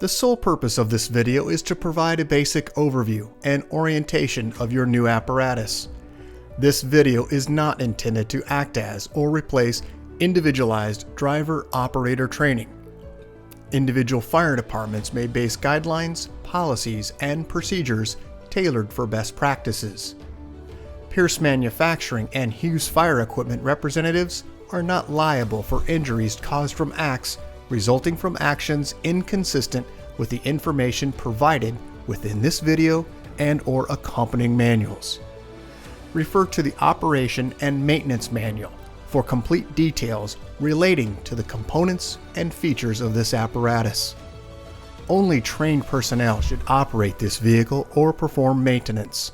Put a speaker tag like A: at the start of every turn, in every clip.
A: The sole purpose of this video is to provide a basic overview and orientation of your new apparatus. This video is not intended to act as or replace individualized driver-operator training. Individual fire departments may base guidelines, policies, and procedures tailored for best practices. Pierce Manufacturing and Hughes Fire Equipment representatives are not liable for injuries caused from acts resulting from actions inconsistent with the information provided within this video and/or accompanying manuals. Refer to the Operation and Maintenance Manual for complete details relating to the components and features of this apparatus. Only trained personnel should operate this vehicle or perform maintenance.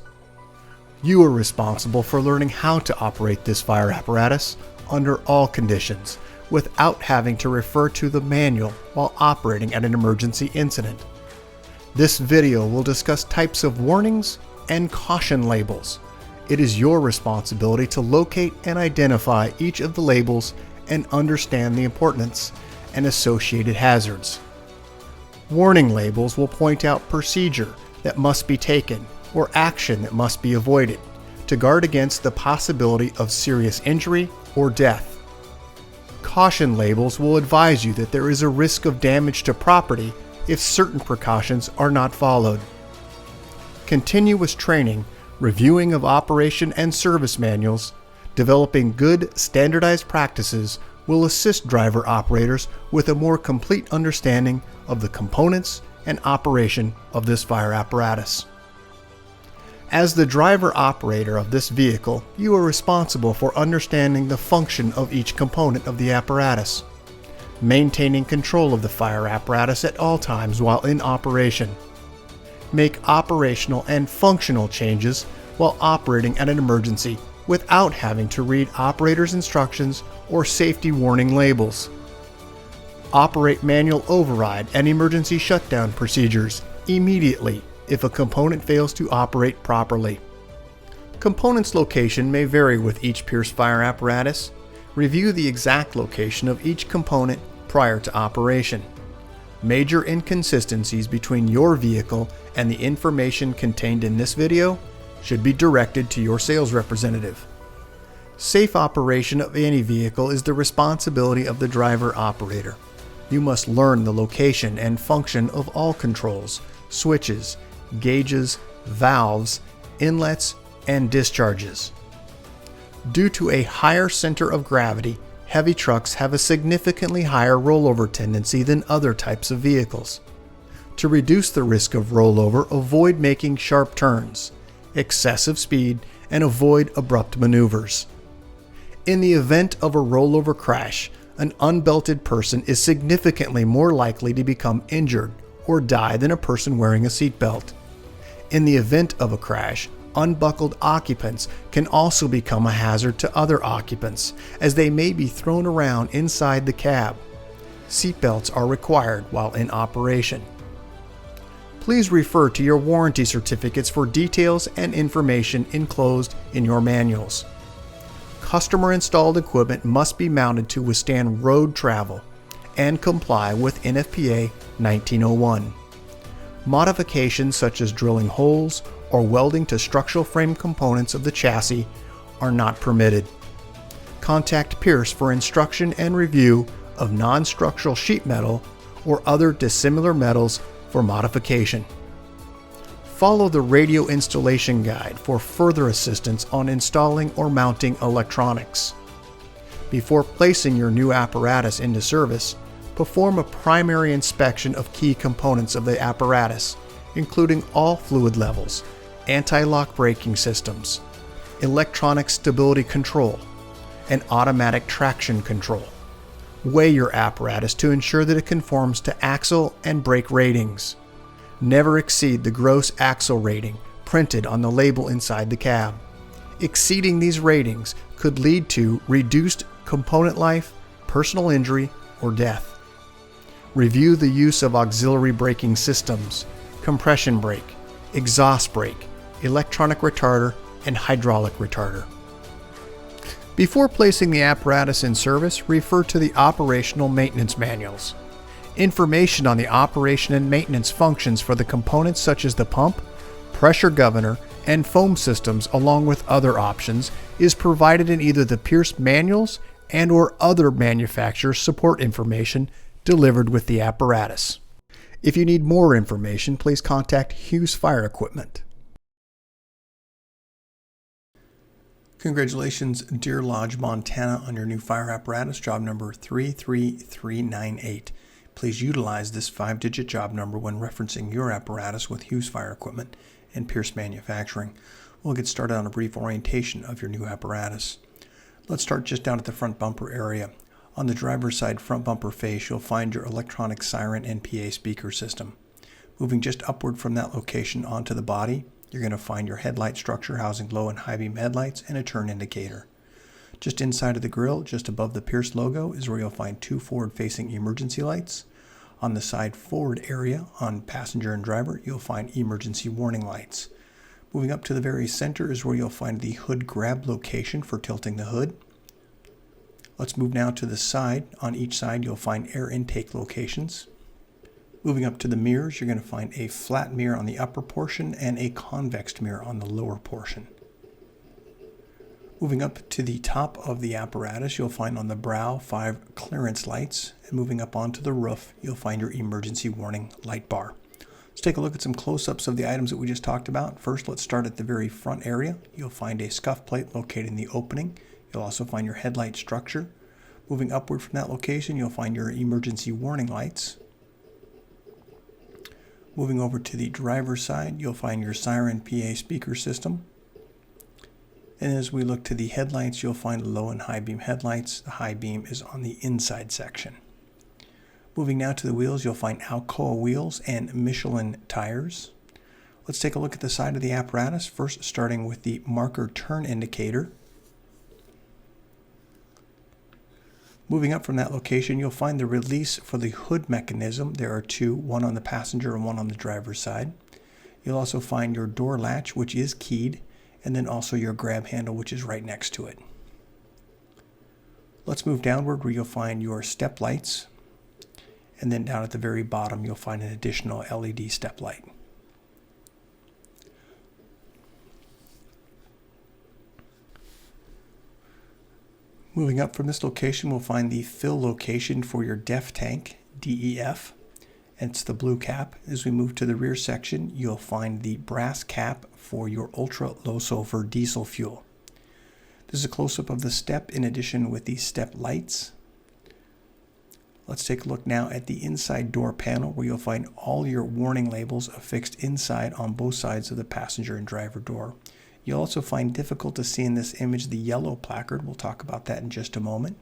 A: You are responsible for learning how to operate this fire apparatus under all conditions without having to refer to the manual while operating at an emergency incident. This video will discuss types of warnings and caution labels. It is your responsibility to locate and identify each of the labels and understand the importance and associated hazards. Warning labels will point out procedure that must be taken or action that must be avoided to guard against the possibility of serious injury or death. Caution labels will advise you that there is a risk of damage to property if certain precautions are not followed. Continuous training, reviewing of operation and service manuals, developing good standardized practices will assist driver operators with a more complete understanding of the components and operation of this fire apparatus. As the driver operator of this vehicle, you are responsible for understanding the function of each component of the apparatus, maintaining control of the fire apparatus at all times while in operation. Make operational and functional changes while operating at an emergency without having to read operator's instructions or safety warning labels. Operate manual override and emergency shutdown procedures immediately if a component fails to operate properly. Components location may vary with each Pierce fire apparatus. Review the exact location of each component prior to operation. Major inconsistencies between your vehicle and the information contained in this video should be directed to your sales representative. Safe operation of any vehicle is the responsibility of the driver operator. You must learn the location and function of all controls, switches, gauges, valves, inlets, and discharges. Due to a higher center of gravity, heavy trucks have a significantly higher rollover tendency than other types of vehicles. To reduce the risk of rollover, avoid making sharp turns, excessive speed, and avoid abrupt maneuvers. In the event of a rollover crash, an unbelted person is significantly more likely to become injured or die than a person wearing a seatbelt. In the event of a crash, unbuckled occupants can also become a hazard to other occupants, as they may be thrown around inside the cab. Seatbelts are required while in operation. Please refer to your warranty certificates for details and information enclosed in your manuals. Customer-installed equipment must be mounted to withstand road travel and comply with NFPA 1901. Modifications such as drilling holes or welding to structural frame components of the chassis are not permitted. Contact Pierce for instruction and review of non-structural sheet metal or other dissimilar metals for modification. Follow the radio installation guide for further assistance on installing or mounting electronics. Before placing your new apparatus into service, perform a primary inspection of key components of the apparatus, including all fluid levels, anti-lock braking systems, electronic stability control, and automatic traction control. Weigh your apparatus to ensure that it conforms to axle and brake ratings. Never exceed the gross axle rating printed on the label inside the cab. Exceeding these ratings could lead to reduced component life, personal injury, or death. Review the use of auxiliary braking systems, compression brake, exhaust brake, electronic retarder, and hydraulic retarder. Before placing the apparatus in service, refer to the operational maintenance manuals. Information on the operation and maintenance functions for the components such as the pump, pressure governor, and foam systems, along with other options, is provided in either the Pierce manuals and/or other manufacturer support information delivered with the apparatus. If you need more information, please contact Hughes Fire Equipment. Congratulations, Deer Lodge, Montana, on your new fire apparatus, job number 33398. Please utilize this 5-digit job number when referencing your apparatus with Hughes Fire Equipment and Pierce Manufacturing. We'll get started on a brief orientation of your new apparatus. Let's start just down at the front bumper area. On the driver's side front bumper face, you'll find your electronic siren and PA speaker system. Moving just upward from that location onto the body, you're going to find your headlight structure housing low and high beam headlights and a turn indicator. Just inside of the grille, just above the Pierce logo, is where you'll find 2 forward-facing emergency lights. On the side forward area, on passenger and driver, you'll find emergency warning lights. Moving up to the very center is where you'll find the hood grab location for tilting the hood. Let's move now to the side. On each side, you'll find air intake locations. Moving up to the mirrors, you're going to find a flat mirror on the upper portion and a convex mirror on the lower portion. Moving up to the top of the apparatus, you'll find on the brow 5 clearance lights, and moving up onto the roof, you'll find your emergency warning light bar. Let's take a look at some close-ups of the items that we just talked about. First, let's start at the very front area. You'll find a scuff plate located in the opening. You'll also find your headlight structure. Moving upward from that location, you'll find your emergency warning lights. Moving over to the driver's side, you'll find your siren PA speaker system. And as we look to the headlights, you'll find low and high beam headlights. The high beam is on the inside section. Moving now to the wheels, you'll find Alcoa wheels and Michelin tires. Let's take a look at the side of the apparatus, first starting with the marker turn indicator. Moving up from that location, you'll find the release for the hood mechanism. There are 2, one on the passenger and one on the driver's side. You'll also find your door latch, which is keyed, and then also your grab handle, which is right next to it. Let's move downward where you'll find your step lights, and then down at the very bottom, you'll find an additional LED step light. Moving up from this location, we'll find the fill location for your DEF tank, DEF. It's the blue cap. As we move to the rear section, you'll find the brass cap for your ultra low sulfur diesel fuel. This is a close-up of the step in addition with the step lights. Let's take a look now at the inside door panel where you'll find all your warning labels affixed inside on both sides of the passenger and driver door. You'll also find difficult to see in this image the yellow placard. We'll talk about that in just a moment.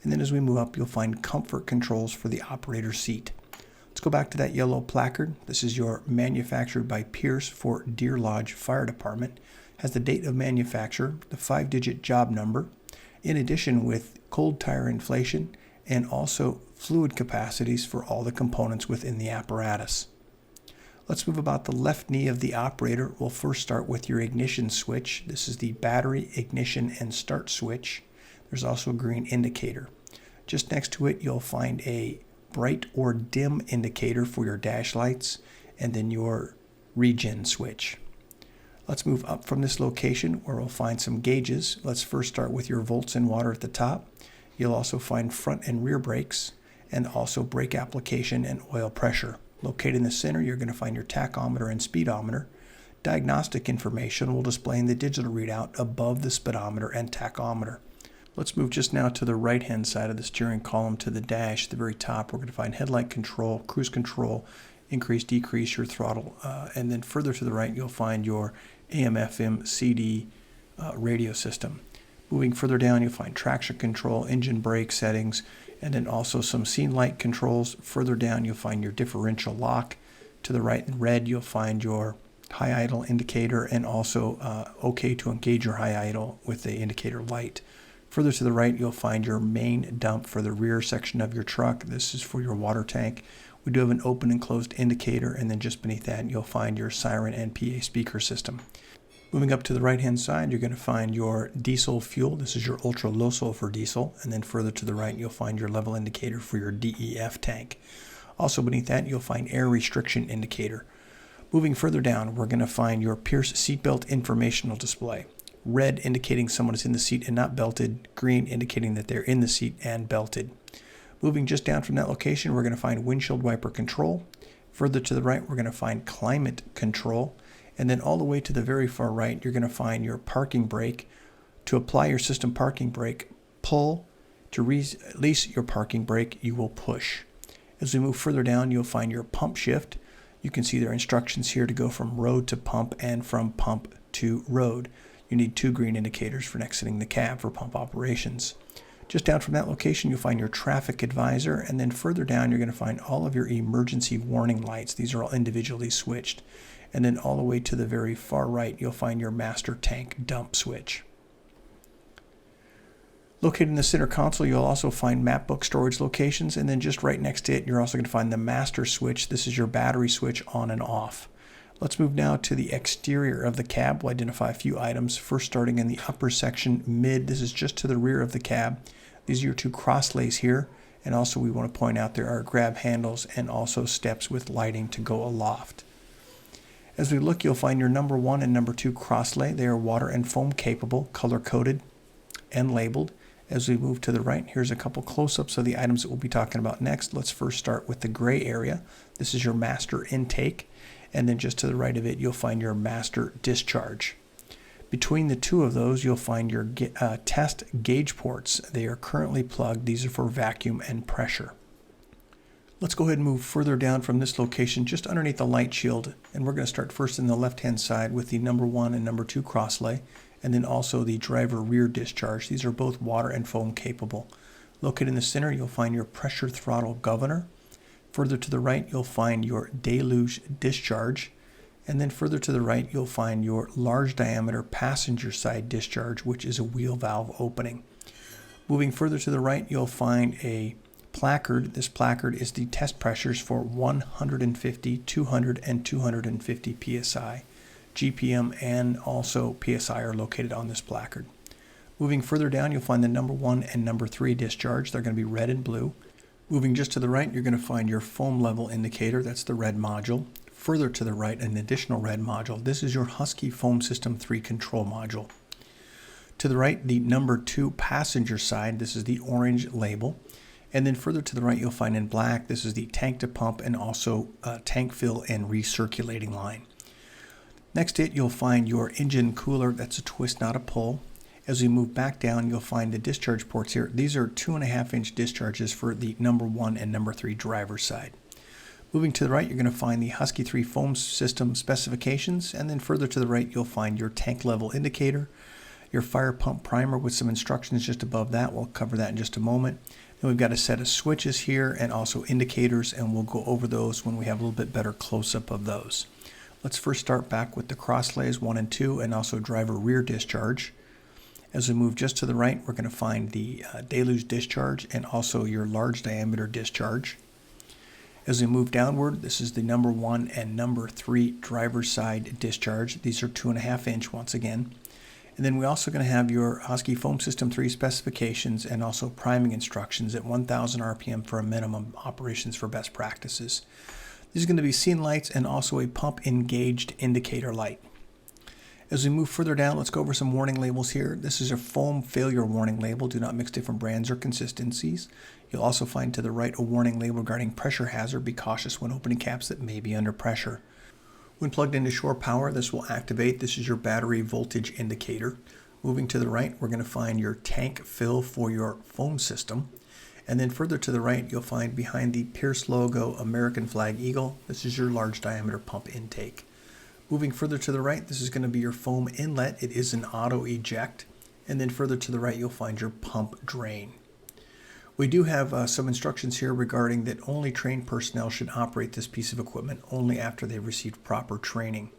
A: And then as we move up, you'll find comfort controls for the operator seat. Let's go back to that yellow placard. This is your manufactured by Pierce for Deer Lodge Fire Department. Has the date of manufacture, the 5-digit job number, in addition with cold tire inflation and also fluid capacities for all the components within the apparatus. Let's move about the left knee of the operator. We'll first start with your ignition switch. This is the battery, ignition, and start switch. There's also a green indicator. Just next to it, you'll find a bright or dim indicator for your dash lights, and then your regen switch. Let's move up from this location where we'll find some gauges. Let's first start with your volts in water at the top. You'll also find front and rear brakes, and also brake application and oil pressure. Located in the center, you're going to find your tachometer and speedometer. Diagnostic information will display in the digital readout above the speedometer and tachometer. Let's move just now to the right-hand side of the steering column to the dash. At the very top, we're going to find headlight control, cruise control, increase, decrease your throttle, and then further to the right, you'll find your AM, FM, CD radio system. Moving further down, you'll find traction control, engine brake settings, and then also some scene light controls. Further down, you'll find your differential lock. To the right in red, you'll find your high idle indicator and also OK to engage your high idle with the indicator light. Further to the right, you'll find your main dump for the rear section of your truck. This is for your water tank. We do have an open and closed indicator, and then just beneath that, you'll find your siren and PA speaker system. Moving up to the right-hand side, you're going to find your diesel fuel. This is your ultra low sulfur diesel. And then further to the right, you'll find your level indicator for your DEF tank.
B: Also beneath that, you'll find air restriction indicator. Moving further down, we're going to find your Pierce seatbelt informational display. Red indicating someone is in the seat and not belted. Green indicating that they're in the seat and belted. Moving just down from that location, we're going to find windshield wiper control. Further to the right, we're going to find climate control. And then all the way to the very far right, you're going to find your parking brake. To apply your system parking brake, pull. To release your parking brake, you will push. As we move further down, you'll find your pump shift. You can see there are instructions here to go from road to pump and from pump to road. You need 2 green indicators for exiting the cab for pump operations. Just down from that location, you'll find your traffic advisor, and then further down, you're going to find all of your emergency warning lights. These are all individually switched. And then all the way to the very far right, you'll find your master tank dump switch. Located in the center console, you'll also find map book storage locations, and then just right next to it, you're also going to find the master switch. This is your battery switch on and off. Let's move now to the exterior of the cab. We'll identify a few items. First, starting in the upper section, mid. This is just to the rear of the cab. These are your 2 crosslays here, and also we want to point out there are grab handles and also steps with lighting to go aloft. As we look, you'll find your number 1 and number 2 crosslay. They are water and foam capable, color-coded, and labeled. As we move to the right, here's a couple close-ups of the items that we'll be talking about next. Let's first start with the gray area. This is your master intake, and then just to the right of it, you'll find your master discharge. Between the 2 of those, you'll find your test gauge ports. They are currently plugged. These are for vacuum and pressure. Let's go ahead and move further down from this location, just underneath the light shield, and we're going to start first in the left-hand side with the number 1 and number 2 crosslay, and then also the driver rear discharge. These are both water and foam capable. Located in the center, you'll find your pressure throttle governor. Further to the right, you'll find your deluge discharge. And then further to the right, you'll find your large diameter passenger side discharge, which is a wheel valve opening. Moving further to the right, you'll find a placard. This placard is the test pressures for 150, 200, and 250 psi. GPM and also PSI are located on this placard. Moving further down, you'll find the number 1 and number 3 discharge. They're going to be red and blue. Moving just to the right, you're going to find your foam level indicator. That's the red module. Further to the right, an additional red module. This is your Husky Foam System 3 control module. To the right, the number 2 passenger side. This is the orange label. And then further to the right, you'll find in black, this is the tank to pump and also tank fill and recirculating line. Next to it, you'll find your engine cooler. That's a twist, not a pull. As we move back down, you'll find the discharge ports here. These are 2.5-inch discharges for the number 1 and number 3 driver's side. Moving to the right, you're going to find the Husky 3 foam system specifications, and then further to the right, you'll find your tank level indicator, your fire pump primer with some instructions just above that. We'll cover that in just a moment. Then we've got a set of switches here and also indicators, and we'll go over those when we have a little bit better close-up of those. Let's first start back with the crosslays 1 and 2 and also driver rear discharge. As we move just to the right, we're going to find the deluge discharge and also your large diameter discharge. As we move downward, this is the number 1 and number 3 driver's side discharge. These are 2.5-inch once again. And then we're also going to have your Husky Foam System 3 specifications and also priming instructions at 1,000 RPM for a minimum operations for best practices. These are going to be scene lights and also a pump engaged indicator light. As we move further down, let's go over some warning labels here. This is a foam failure warning label. Do not mix different brands or consistencies. You'll also find to the right a warning label regarding pressure hazard. Be cautious when opening caps that may be under pressure. When plugged into shore power, this will activate. This is your battery voltage indicator. Moving to the right, we're going to find your tank fill for your foam system. And then further to the right, you'll find behind the Pierce logo American Flag Eagle. This is your large diameter pump intake. Moving further to the right, this is going to be your foam inlet. It is an auto eject. And then further to the right, you'll find your pump drain. We do have some instructions here regarding that only trained personnel should operate this piece of equipment only after they've received proper training.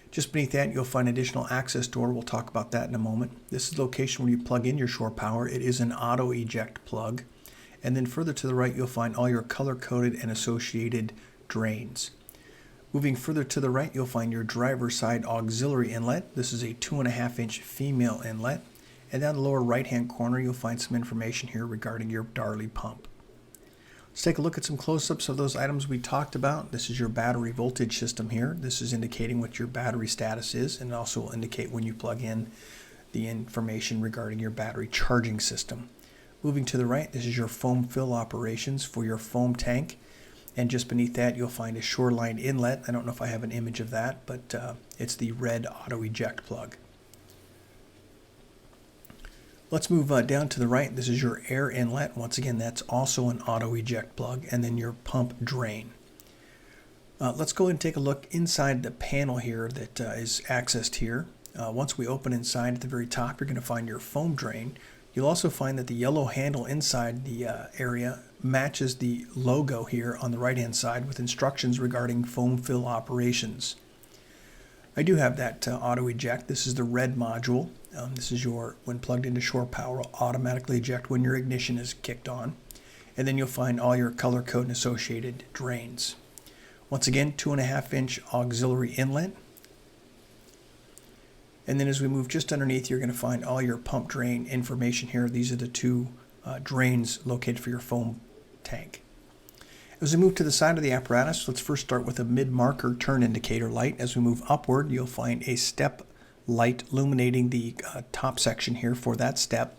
B: Just beneath that, you'll find additional access door. We'll talk about that in a moment. This is the location where you plug in your shore power. It is an auto eject plug. And then further to the right, you'll find all your color-coded and associated drains. Moving further to the right, you'll find your driver's side auxiliary inlet. This is a 2.5-inch female inlet. And down the lower right-hand corner, you'll find some information here regarding your Darley pump. Let's take a look at some close-ups of those items we talked about. This is your battery voltage system here. This is indicating what your battery status is, and it also will indicate when you plug in the information regarding your battery charging system. Moving to the right, this is your foam fill operations for your foam tank. And just beneath that, you'll find a Shoreline inlet. I don't know if I have an image of that, but it's the red auto eject plug. Let's move down to the right. This is your air inlet. Once again, that's also an auto eject plug, and then your pump drain. Let's go ahead and take a look inside the panel here that is accessed here. Once we open inside at the very top, you're going to find your foam drain. You'll also find that the yellow handle inside the area matches the logo here on the right hand side with instructions regarding foam fill operations. I do have that auto eject. This is the red module. This is your, when plugged into shore power, will automatically eject when your ignition is kicked on. And then you'll find all your color code and associated drains. Once again, 2.5-inch auxiliary inlet. And then as we move just underneath, you're going to find all your pump drain information here. These are the two drains located for your foam tank. As we move to the side of the apparatus, let's first start with a mid-marker turn indicator light. As we move upward, you'll find a step light illuminating the top section here for that step.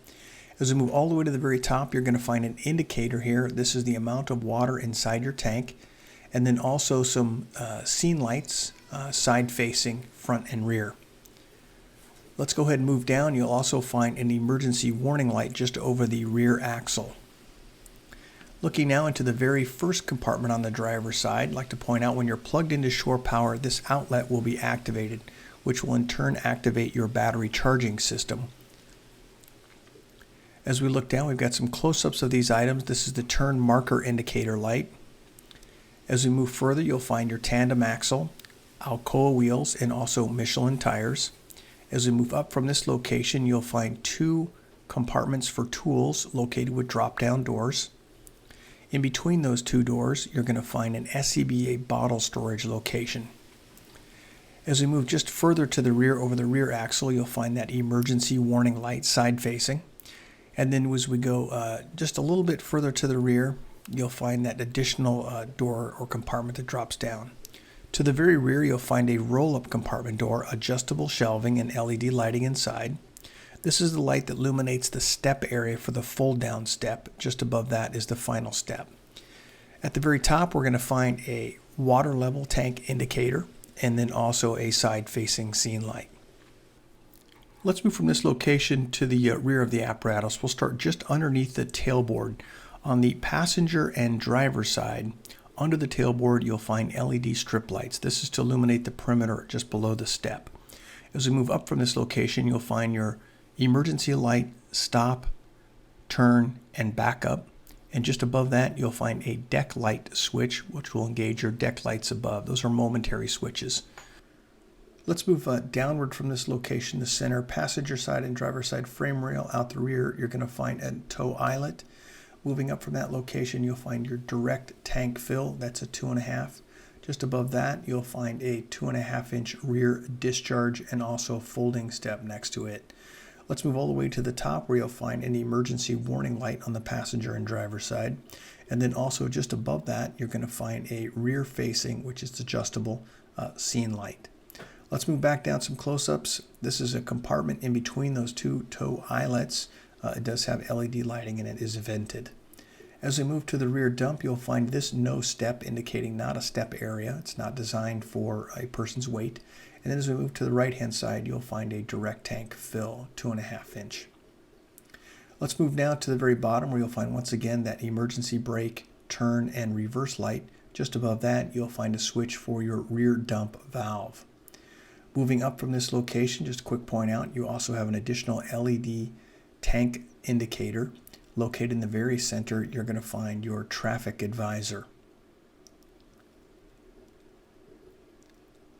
B: As we move all the way to the very top, you're going to find an indicator here. This is the amount of water inside your tank. And then also some scene lights, side-facing, front and rear. Let's go ahead and move down. You'll also find an emergency warning light just over the rear axle. Looking now into the very first compartment on the driver's side, I'd like to point out when you're plugged into shore power, this outlet will be activated, which will in turn activate your battery charging system. As we look down, we've got some close-ups of these items. This is the turn marker indicator light. As we move further, you'll find your tandem axle, Alcoa wheels, and also Michelin tires. As we move up from this location, you'll find two compartments for tools located with drop-down doors. In between those two doors, you're going to find an SCBA bottle storage location. As we move just further to the rear over the rear axle, you'll find that emergency warning light side-facing. And then as we go just a little bit further to the rear, you'll find that additional door or compartment that drops down. To the very rear, you'll find a roll-up compartment door, adjustable shelving, and LED lighting inside. This is the light that illuminates the step area for the fold-down step. Just above that is the final step. At the very top, we're going to find a water level tank indicator, and then also a side-facing scene light. Let's move from this location to the rear of the apparatus. We'll start just underneath the tailboard. On the passenger and driver side, under the tailboard, you'll find LED strip lights. This is to illuminate the perimeter just below the step. As we move up from this location, you'll find your emergency light, stop, turn, and backup. And just above that, you'll find a deck light switch, which will engage your deck lights above. Those are momentary switches. Let's move downward from this location, the center passenger side and driver side frame rail. Out the rear, you're going to find a tow eyelet. Moving up from that location, you'll find your direct tank fill. That's a 2.5. Just above that, you'll find a 2.5-inch rear discharge and also folding step next to it. Let's move all the way to the top where you'll find an emergency warning light on the passenger and driver side. And then also just above that, you're going to find a rear facing, which is adjustable, scene light. Let's move back down some close-ups. This is a compartment in between those two tow eyelets. It does have LED lighting and it is vented. As we move to the rear dump, you'll find this no step indicating not a step area. It's not designed for a person's weight. And then as we move to the right hand side, you'll find a direct tank fill, 2.5-inch. Let's move now to the very bottom where you'll find once again that emergency brake, turn, and reverse light. Just above that, you'll find a switch for your rear dump valve. Moving up from this location, just a quick point out, you also have an additional LED tank indicator. Located in the very center, you're going to find your traffic advisor.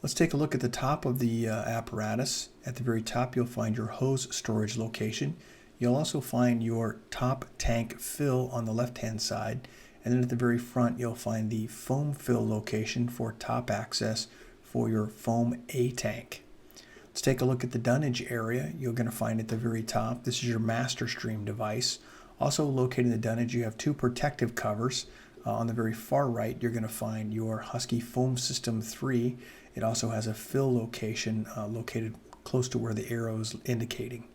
B: Let's take a look at the top of the apparatus. At the very top, you'll find your hose storage location. You'll also find your top tank fill on the left-hand side. And then at the very front, you'll find the foam fill location for top access for your foam A tank. Let's take a look at the dunnage area. You're going to find at the very top, this is your master stream device. Also located in the dunnage, you have two protective covers. On the very far right, you're going to find your Husky Foam System 3. It also has a fill location located close to where the arrow is indicating.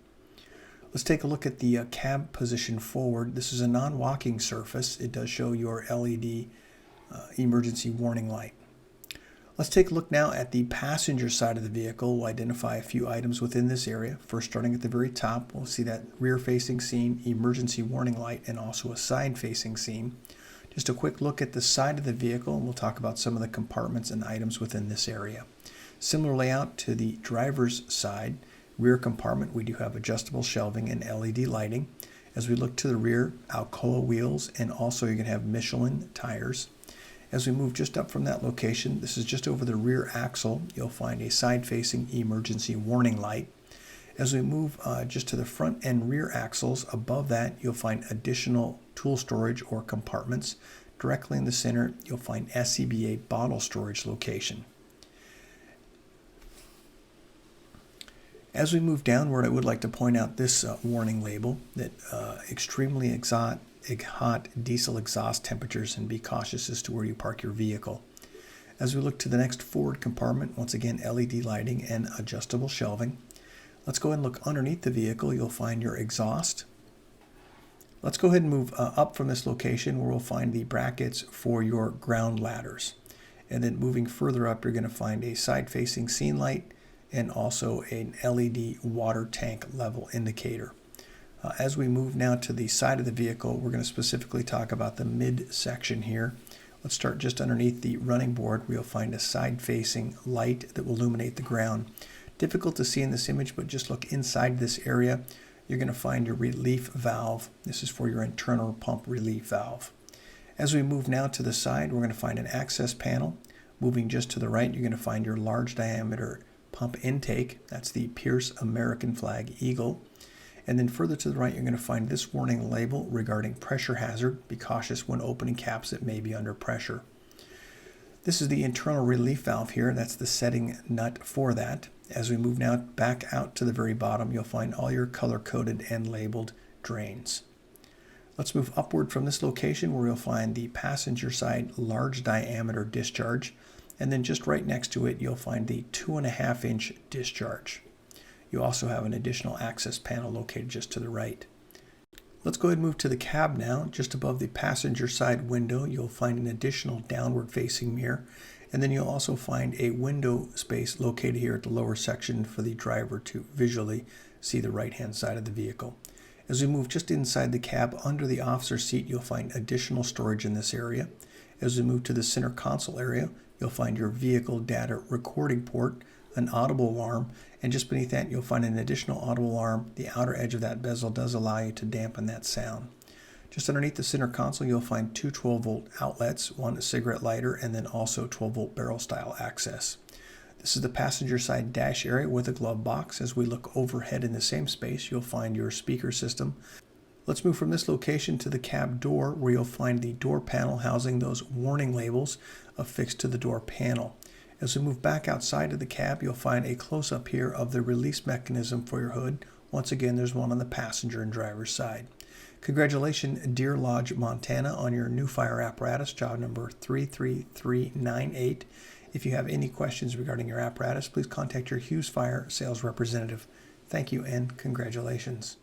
B: Let's take a look at the cab position forward. This is a non-walking surface. It does show your LED emergency warning light. Let's take a look now at the passenger side of the vehicle. We'll identify a few items within this area. First, starting at the very top, we'll see that rear-facing scene, emergency warning light, and also a side-facing scene. Just a quick look at the side of the vehicle, and we'll talk about some of the compartments and items within this area. Similar layout to the driver's side. Rear compartment, we do have adjustable shelving and LED lighting. As we look to the rear, Alcoa wheels, and also you're going to have Michelin tires. As we move just up from that location, this is just over the rear axle, you'll find a side-facing emergency warning light. As we move just to the front and rear axles, above that you'll find additional tool storage or compartments. Directly in the center, you'll find SCBA bottle storage location. As we move downward, I would like to point out this warning label that extremely hot diesel exhaust temperatures, and be cautious as to where you park your vehicle. As we look to the next forward compartment, once again LED lighting and adjustable shelving. Let's go ahead and look underneath the vehicle. You'll find your exhaust. Let's go ahead and move up from this location where we'll find the brackets for your ground ladders. And then moving further up, you're going to find a side-facing scene light and also an LED water tank level indicator. As we move now to the side of the vehicle, we're going to specifically talk about the mid section here. Let's start just underneath the running board where you'll find a side-facing light that will illuminate the ground. Difficult to see in this image, but just look inside this area. You're going to find your relief valve. This is for your internal pump relief valve. As we move now to the side, we're going to find an access panel. Moving just to the right, you're going to find your large diameter pump intake. That's the Pierce American Flag Eagle. And then further to the right, you're going to find this warning label regarding pressure hazard. Be cautious when opening caps that may be under pressure. This is the internal relief valve here. That's the setting nut for that. As we move now back out to the very bottom, you'll find all your color-coded and labeled drains. Let's move upward from this location where you'll find the passenger side large diameter discharge. And then just right next to it, you'll find the 2.5-inch discharge. You also have an additional access panel located just to the right. Let's go ahead and move to the cab now. Just above the passenger side window, you'll find an additional downward facing mirror. And then you'll also find a window space located here at the lower section for the driver to visually see the right-hand side of the vehicle. As we move just inside the cab under the officer's seat, you'll find additional storage in this area. As we move to the center console area, you'll find your vehicle data recording port, an audible alarm, and just beneath that you'll find an additional audible alarm. The outer edge of that bezel does allow you to dampen that sound. Just underneath the center console you'll find two 12-volt outlets, one cigarette lighter, and then also 12-volt barrel style access. This is the passenger side dash area with a glove box. As we look overhead in the same space, you'll find your speaker system. Let's move from this location to the cab door where you'll find the door panel housing those warning labels affixed to the door panel. As we move back outside of the cab, you'll find a close-up here of the release mechanism for your hood. Once again, there's one on the passenger and driver's side. Congratulations, Deer Lodge, Montana, on your new fire apparatus, job number 33398. If you have any questions regarding your apparatus, please contact your Hughes Fire sales representative. Thank you and congratulations.